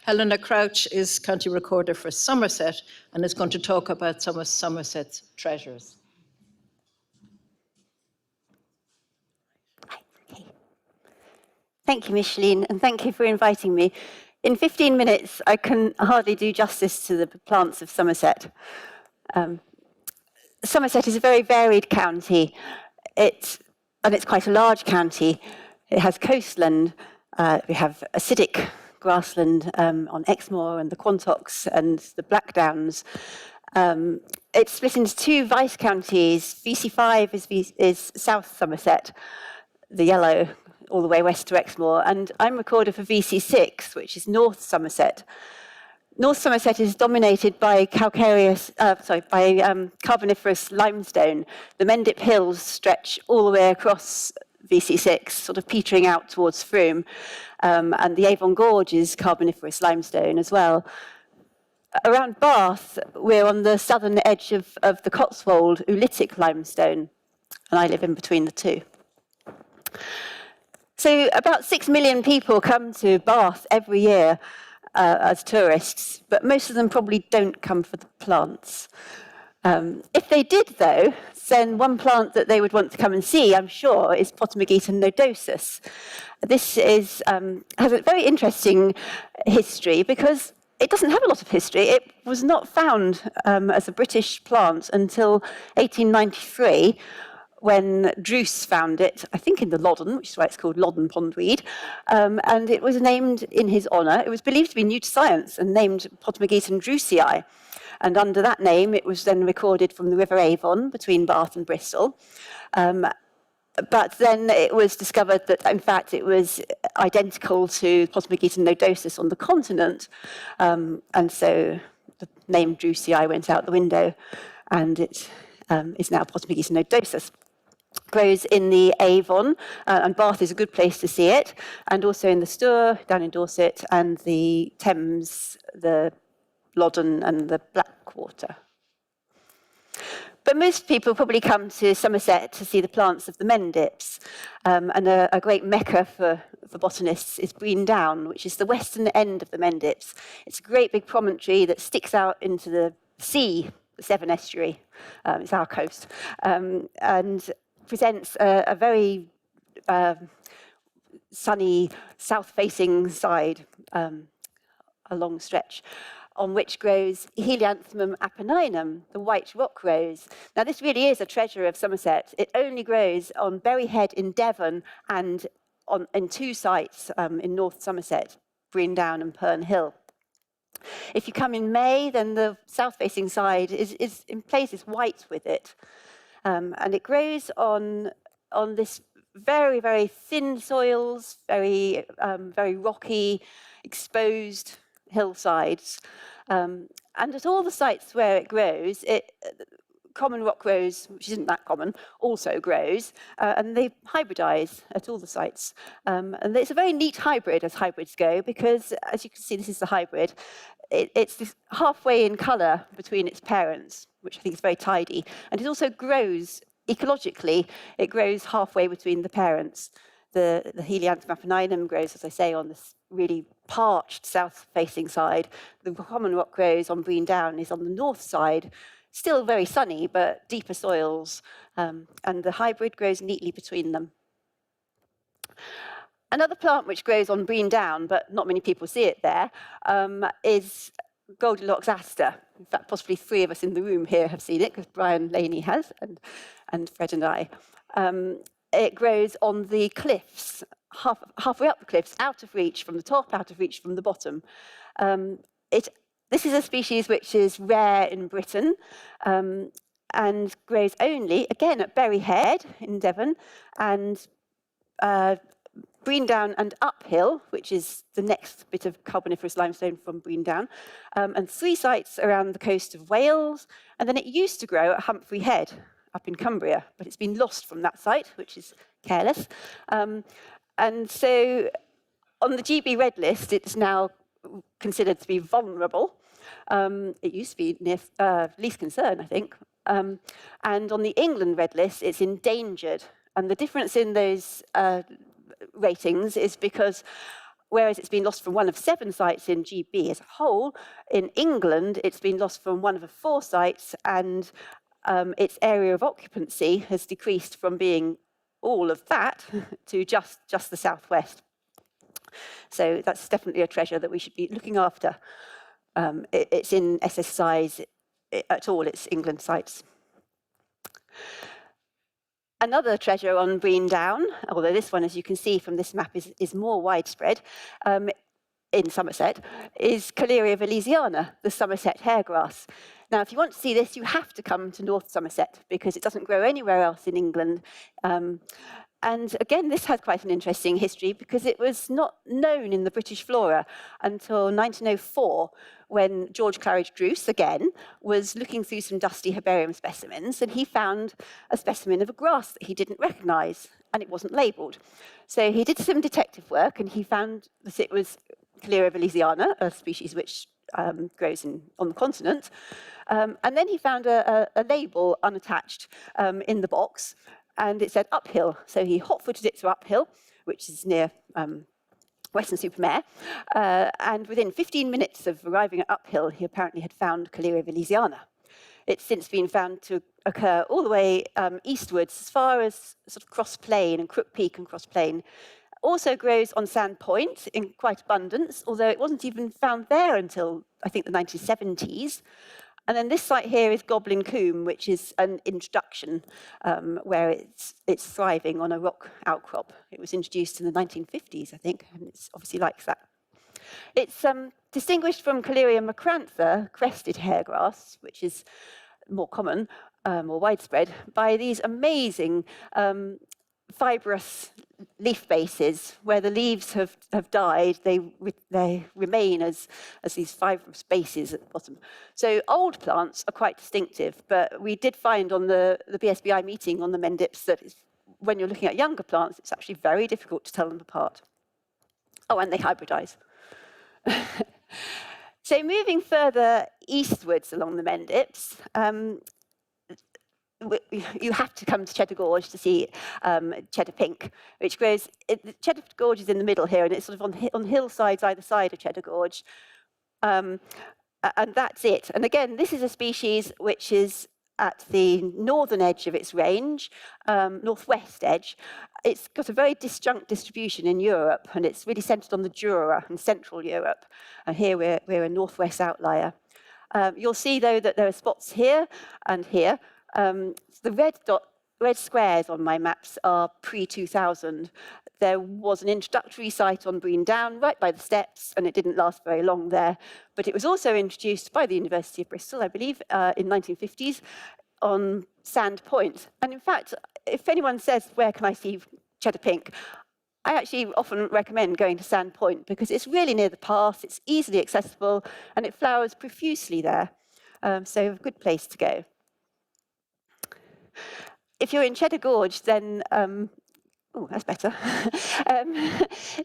Helena Crouch is County Recorder for Somerset and is going to talk about some of Somerset's treasures. Okay. Thank you, Micheline, and thank you for inviting me. In 15 minutes, I can hardly do justice to the plants of Somerset. Somerset is a very varied county. It's quite a large county. It has coastland. We have acidic grassland on Exmoor and the Quantocks and the Black Downs. It's split into two vice counties. VC5 is South Somerset, the yellow, all the way west to Exmoor, and I'm recorder for VC6, which is North Somerset. North Somerset is dominated by Carboniferous limestone. The Mendip Hills stretch all the way across VC6, sort of petering out towards Frome, and the Avon Gorge is Carboniferous limestone as well. Around Bath, we're on the southern edge of the Cotswold Oolitic limestone, and I live in between the two. So about 6 million people come to Bath every year as tourists, but most of them probably don't come for the plants. If they did, though, then one plant that they would want to come and see, I'm sure, is Potamogeton nodosus. This has a very interesting history because it doesn't have a lot of history. It was not found as a British plant until 1893, when Druce found it, I think in the Loddon, which is why it's called Loddon pondweed, and it was named in his honour. It was believed to be new to science and named Potamogeton drucei. And under that name, it was then recorded from the River Avon between Bath and Bristol. But then it was discovered that, in fact, it was identical to Potamogeton nodosus on the continent. And so the name drucei went out the window, and it is now Potamogeton nodosus. Grows in the Avon, and Bath is a good place to see it, and also in the Stour, down in Dorset, and the Thames, the Loddon, and the Blackwater. But most people probably come to Somerset to see the plants of the Mendips, and a great mecca for botanists is Brean Down, which is the western end of the Mendips. It's a great big promontory that sticks out into the sea, the Severn Estuary. It's our coast, and presents a very sunny south-facing side, a long stretch, on which grows Helianthemum apenninum, the white rock rose. Now, this really is a treasure of Somerset. It only grows on Bury Head in Devon and in two sites in North Somerset, Brean Down and Pern Hill. If you come in May, then the south-facing side is in places white with it. And it grows on this very, very thin soils, very rocky, exposed hillsides. And at all the sites where it grows, common rock rose, which isn't that common, also grows, and they hybridize at all the sites. And it's a very neat hybrid, as hybrids go, because, as you can see, this is the hybrid. It's this halfway in colour between its parents, which I think is very tidy, and it also grows ecologically. It grows halfway between the parents. The Helianthemum apenninum grows, as I say, on this really parched south-facing side. The common rock rose on Brean Down is on the north side, still very sunny, but deeper soils, and the hybrid grows neatly between them. Another plant which grows on Brean Down, but not many people see it there, is Goldilocks aster. In fact, possibly 3 of us in the room here have seen it, because Brian Laney has, and Fred and I. It grows on the cliffs, halfway up the cliffs, out of reach from the top, out of reach from the bottom. This is a species which is rare in Britain, and grows only, again, at Bury Head in Devon, and Brean Down and Uphill, which is the next bit of Carboniferous limestone from Brean Down, and 3 sites around the coast of Wales. And then it used to grow at Humphrey Head, up in Cumbria, but it's been lost from that site, which is careless. And so on the GB Red List, it's now considered to be vulnerable. It used to be near least concern, I think. And on the England Red List, it's endangered. And the difference in those ratings is because whereas it's been lost from one of 7 sites in GB as a whole. In England, it's been lost from one of 4 sites, and its area of occupancy has decreased from being all of that to just the southwest. So that's definitely a treasure that we should be looking after. It's in SSI's at all its England sites. Another treasure on Brean Down, although this one, as you can see from this map, is more widespread in Somerset, is Calleria vallesiana, the Somerset hairgrass. Now, if you want to see this, you have to come to North Somerset because it doesn't grow anywhere else in England. And again, this has quite an interesting history because it was not known in the British flora until 1904, when George Claridge Druce, again, was looking through some dusty herbarium specimens, and he found a specimen of a grass that he didn't recognise, and it wasn't labelled. So he did some detective work, and he found that it was Calleria vallesiana, a species which grows on the continent. And then he found a label unattached in the box, and it said uphill. So he hot-footed it to Uphill, which is near Weston-super-Mare, and within 15 minutes of arriving at Uphill, he apparently had found Calleria vallesiana. It's since been found to occur all the way eastwards, as far as sort of Cross Plain and Crook Peak and Cross Plain. Also grows on Sand Point in quite abundance, although it wasn't even found there until, I think, the 1970s. And then this site here is Goblin Combe, which is an introduction where it's thriving on a rock outcrop. It was introduced in the 1950s, I think, and it's obviously likes that. It's distinguished from Calleria macrantha, crested hairgrass, which is more common, more widespread, by these amazing fibrous leaf bases where the leaves have died. They remain as these fibrous bases at the bottom. So old plants are quite distinctive, but we did find on the BSBI meeting on the Mendips that when you're looking at younger plants, it's actually very difficult to tell them apart. Oh, and they hybridize. So moving further eastwards along the Mendips, you have to come to Cheddar Gorge to see cheddar pink, which grows. Cheddar Gorge is in the middle here, and it's sort of on hillsides either side of Cheddar Gorge. And that's it. And again, this is a species which is at the northern edge of its range, northwest edge. It's got a very disjunct distribution in Europe, and it's really centred on the Jura and Central Europe. And here we're a northwest outlier. You'll see, though, that there are spots here and here. The red squares on my maps are pre-2000. There was an introductory site on Brean Down, right by the steps, and it didn't last very long there. But it was also introduced by the University of Bristol, I believe, in 1950s on Sand Point. And in fact, if anyone says, where can I see cheddar pink? I actually often recommend going to Sand Point because it's really near the path, it's easily accessible, and it flowers profusely there. So a good place to go. If you're in Cheddar Gorge, then, oh, that's better.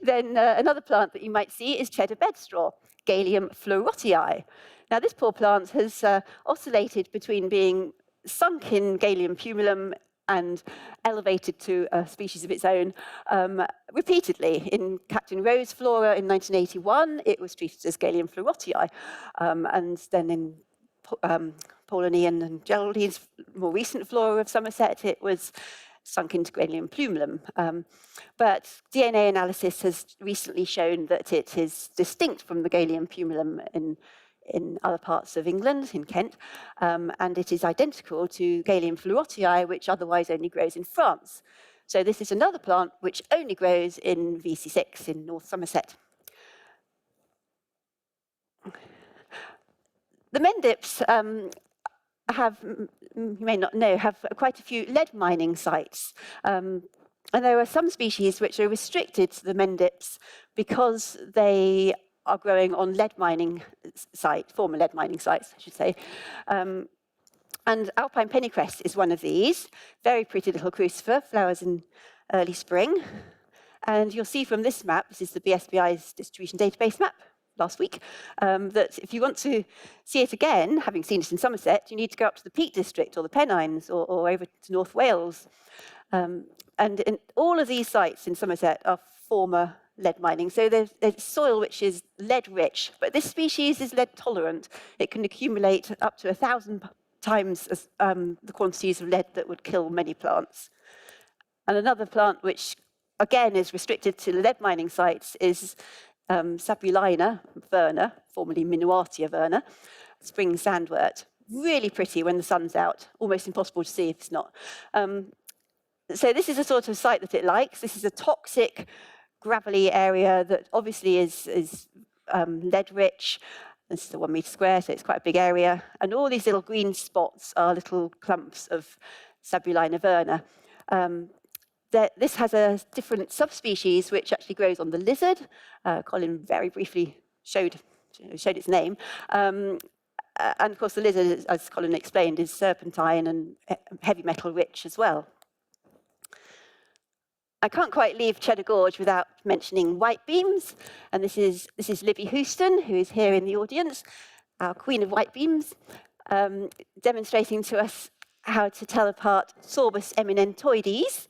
Then another plant that you might see is cheddar bedstraw, Galium fluorotii. Now, this poor plant has oscillated between being sunk in Galium pumilum and elevated to a species of its own repeatedly. In Captain Rowe's flora in 1981, it was treated as Galium fluorotii, and then in Paulinian and Geraldine's more recent flora of Somerset, it was sunk into Galium plumulum. But DNA analysis has recently shown that it is distinct from the Galium pumilum in other parts of England, in Kent, and it is identical to Galium fluorotii, which otherwise only grows in France. So this is another plant which only grows in VC6 in North Somerset. The Mendips have, you may not know, have quite a few lead mining sites. And there are some species which are restricted to the Mendips because they are growing on lead mining sites, former lead mining sites, I should say. And Alpine pennycrest is one of these. Very pretty little crucifer, flowers in early spring. And you'll see from this map, this is the BSBI's distribution database map last week, that if you want to see it again, having seen it in Somerset, you need to go up to the Peak District or the Pennines or over to North Wales. And in all of these sites in Somerset are former lead mining. So there's soil which is lead rich, but this species is lead tolerant. It can accumulate up to 1,000 times the quantities of lead that would kill many plants. And another plant which, again, is restricted to lead mining sites is Sabulina verna, formerly Minuartia verna, spring sandwort. Really pretty when the sun's out, almost impossible to see if it's not. So this is a sort of site that it likes. This is a toxic, gravelly area that obviously is lead rich. This is a 1 metre square, so it's quite a big area. And all these little green spots are little clumps of Sabulina verna. This has a different subspecies which actually grows on the lizard. Colin very briefly showed its name. And of course, the lizard, as Colin explained, is serpentine and heavy metal rich as well. I can't quite leave Cheddar Gorge without mentioning white beams. And this is Libby Houston, who is here in the audience, our queen of white beams, demonstrating to us how to tell apart Sorbus eminentoides,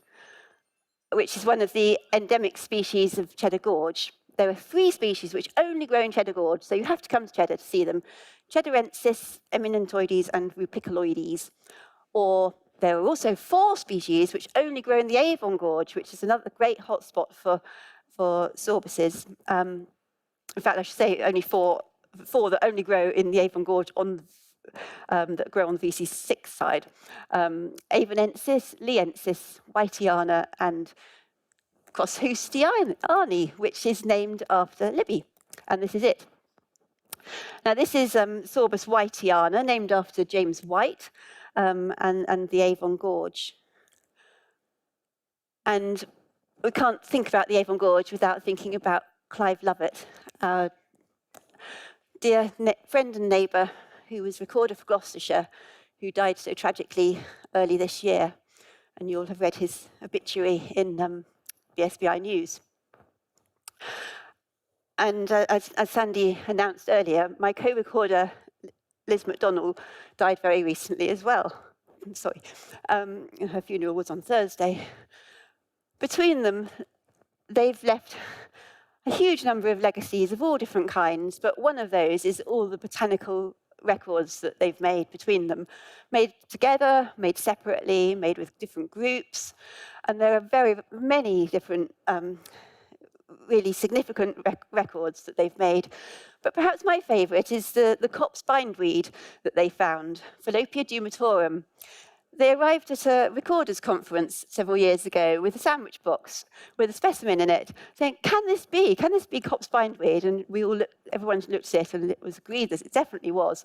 which is one of the endemic species of Cheddar Gorge. There are 3 species which only grow in Cheddar Gorge, so you have to come to Cheddar to see them: Cheddarensis, eminentoides, and rupiculoides. Or there are also 4 species which only grow in the Avon Gorge, which is another great hotspot for sorbuses. In fact, I should say only 4 that only grow in the Avon Gorge that grow on the VC6 side. Avonensis, Liensis, Whiteiana, and Crosshoostiani, which is named after Libby. And this is it. Now, this is Sorbus whiteiana, named after James White, and the Avon Gorge. And we can't think about the Avon Gorge without thinking about Clive Lovett, our dear friend and neighbour who was recorder for Gloucestershire, who died so tragically early this year. And you'll have read his obituary in the SBI News. And as Sandy announced earlier, my co-recorder, Liz McDonnell, died very recently as well. I'm sorry. Her funeral was on Thursday. Between them, they've left a huge number of legacies of all different kinds, but one of those is all the botanical records that they've made between them, made together, made separately, made with different groups. And there are very many different really significant records that they've made. But perhaps my favourite is the copse bindweed that they found, Falopia dumatorum. They arrived at a recorders conference several years ago with a sandwich box with a specimen in it, saying, can this be copse bindweed? And everyone looked at it and it was agreed that it definitely was,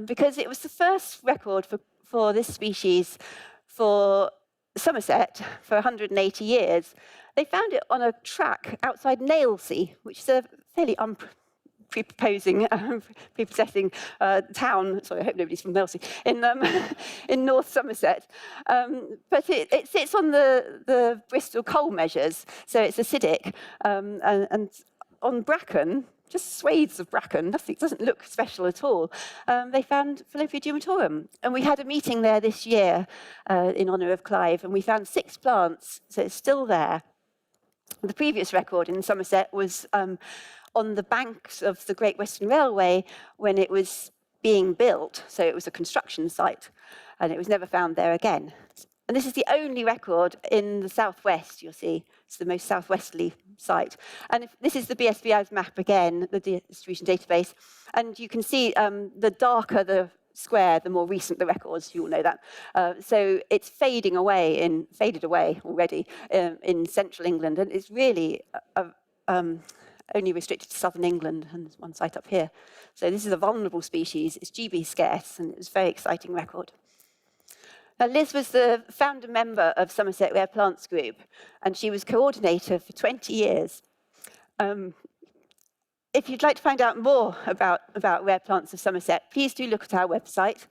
because it was the first record for this species for Somerset for 180 years. They found it on a track outside Nailsea, which is a fairly prepossessing town. Sorry, I hope nobody's from Nailsea, in North Somerset. But it sits on the Bristol coal measures, so it's acidic. And on bracken, just swathes of bracken, nothing, doesn't look special at all. They found Falopia dumatorum. And we had a meeting there this year in honour of Clive, and we found 6 plants, so it's still there. The previous record in Somerset was on the banks of the Great Western Railway when it was being built, so it was a construction site, and it was never found there again. And this is the only record in the southwest, you'll see. It's the most southwesterly site. And this is the BSBI's map again, the distribution database. And you can see the darker the square, the more recent the records, you all know that. So it's faded away already in central England. And it's really only restricted to southern England, and there's one site up here. So this is a vulnerable species. It's GB scarce, and it was a very exciting record. Now, Liz was the founder member of Somerset Rare Plants Group, and she was coordinator for 20 years. If you'd like to find out more about rare plants of Somerset, please do look at our website.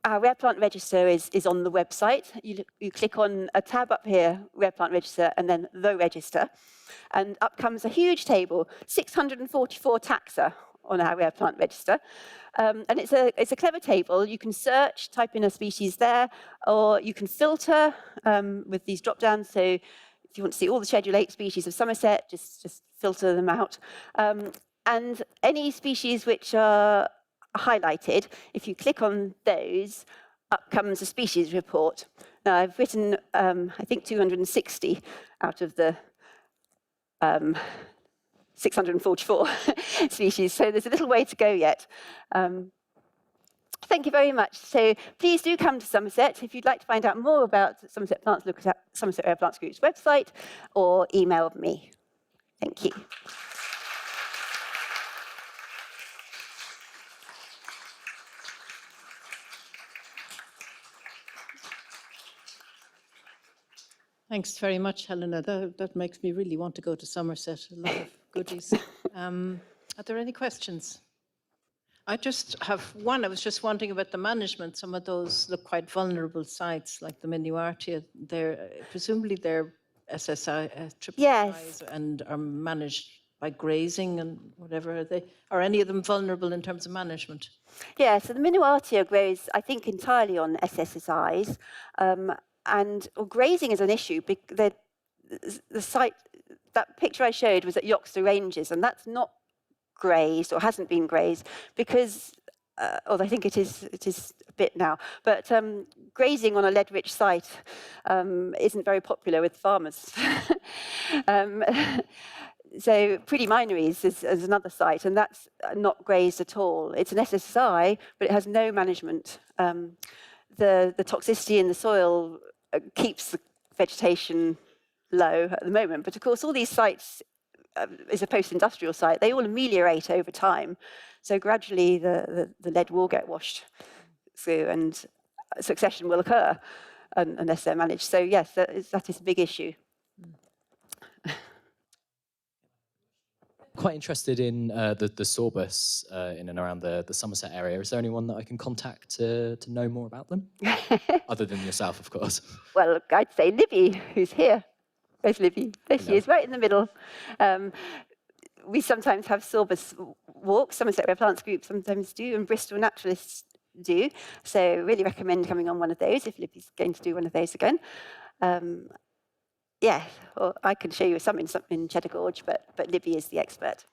Our Rare Plant Register is on the website. You click on a tab up here, Rare Plant Register, and then the Register. And up comes a huge table, 644 taxa on our Rare Plant Register. And it's a clever table. You can search, type in a species there, or you can filter with these drop-downs. So if you want to see all the Schedule 8 species of Somerset, just filter them out. And any species which are highlighted, if you click on those, up comes a species report. Now, I've written, I think, 260 out of the 644 species, so there's a little way to go yet. Thank you very much. So please do come to Somerset. If you'd like to find out more about Somerset plants, look at Somerset Area Plants Group's website or email me. Thank you. Thanks very much, Helena. That makes me really want to go to Somerset. A lot of goodies. Are there any questions? I just have one. I was just wondering about the management. Some of those look quite vulnerable sites, like the Minuartia. Presumably they're SSI, triple Yes. and are managed by grazing and whatever. Are any of them vulnerable in terms of management? Yeah, so the Minuartia grows, I think, entirely on SSSIs. Grazing is an issue. The site, that picture I showed was at Yoxter Ranges, and that's not grazed or hasn't been grazed because, although I think it is a bit now, but grazing on a lead-rich site isn't very popular with farmers. So Pretty Minories is another site, and that's not grazed at all. It's an SSI, but it has no management. The toxicity in the soil keeps the vegetation low at the moment, but of course all these sites is a post-industrial site. They all ameliorate over time, so gradually the lead will get washed through, and succession will occur unless they're managed. So yes, that is a big issue. Quite interested in the sorbus in and around the Somerset area. Is there anyone that I can contact to know more about them? Other than yourself, of course. Well, I'd say Libby, who's here. Where's Libby? There she is, right in the middle. We sometimes have sorbus walks. Somerset Area Plants Group sometimes do, and Bristol naturalists do. So really recommend coming on one of those if Libby's going to do one of those again. Yeah, or I can show you some in Cheddar Gorge, but Libby is the expert.